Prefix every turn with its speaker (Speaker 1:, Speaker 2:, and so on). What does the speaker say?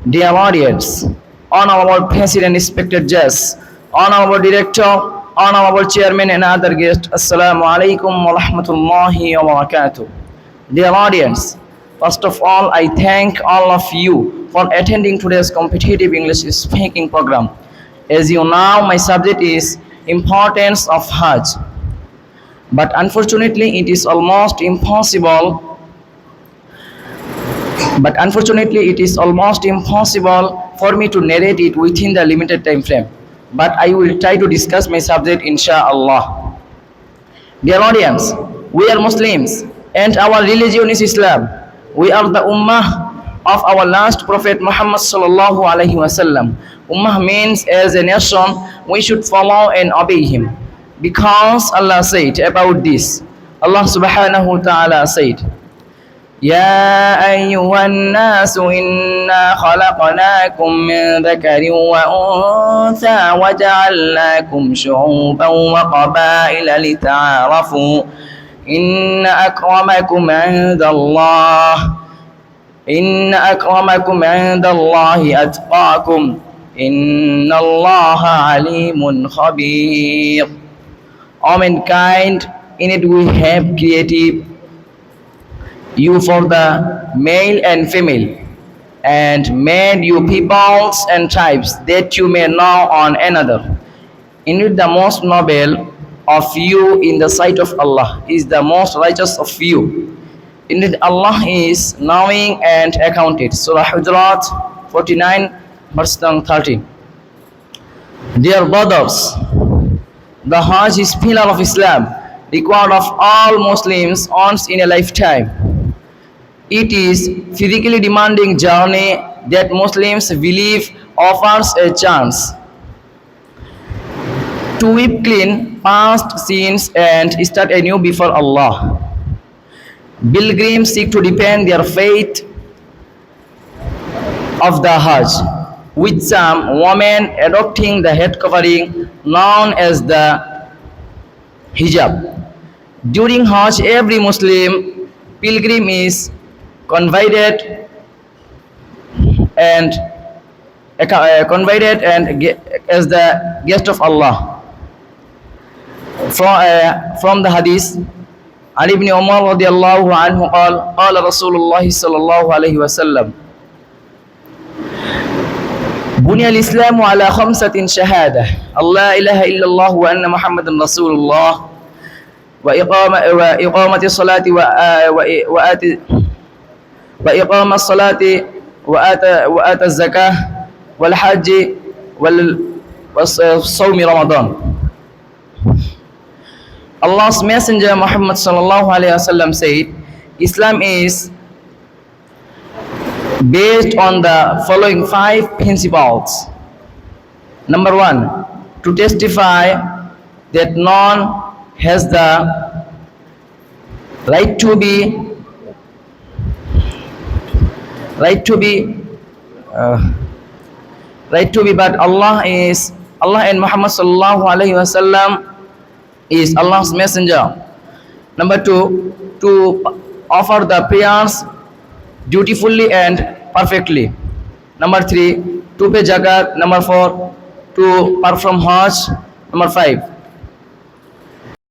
Speaker 1: Dear audience, honorable President, respected judges, honorable director, honorable chairman and other guests, Assalamu alaikum wa rahmatullahi wa barakatuh. Dear audience, first of all, I thank all of you for attending today's competitive English speaking program. As you know, my subject is importance of Hajj. But unfortunately, it is almost impossible for me to narrate it within the limited time frame. But I will try to discuss my subject inshallah. Dear audience, we are Muslims and our religion is Islam. We are the ummah of our last prophet Muhammad sallallahu alaihi wasallam. Ummah means as a nation we should follow and obey him. Because Allah said about this, Allah subhanahu wa ta'ala said, يا أيها الناس إنا خلقناكم من ذكر وأنثى وجعلناكم شعوبا وقبائل لتعارفوا إن أكرمكم عند الله أتقاكم إن الله عليم خبير. O mankind, in it we have created you for the male and female, and made you peoples and tribes that you may know one another. Indeed, the most noble of you in the sight of Allah is the most righteous of you. Indeed, Allah is knowing and accounted. Surah Hujurat 49, verse 30. Dear brothers, the Hajj is pillar of Islam, required of all Muslims once in a lifetime. It is physically demanding journey that Muslims believe offers a chance to wipe clean past sins and start anew before Allah. Pilgrims seek to deepen their faith of the Hajj, with some women adopting the head covering known as the hijab. During Hajj, every Muslim pilgrim is convided and as the guest of Allah. From the hadith, Ali ibn Umar radiyallahu anhu qala Rasulullah sallallahu alayhi wa sallam, بني الإسلام على خمسة شهادة الله إله إلا الله وأن محمد رسول الله وإقامة الصلاة وإقام الصلاة وآتى الزكاة والحج وصوم رمضان. Allah's Messenger Muhammad sallallahu alaihi wasallam said, Islam is based on the following 5 principles. Number 1, to testify that none has the right to be but Allah and Muhammad sallallahu alaihi wasallam is Allah's messenger. Number 2, to offer the prayers dutifully and perfectly. Number 3, to pay zakat. Number 4, to perform Hajj. Number 5,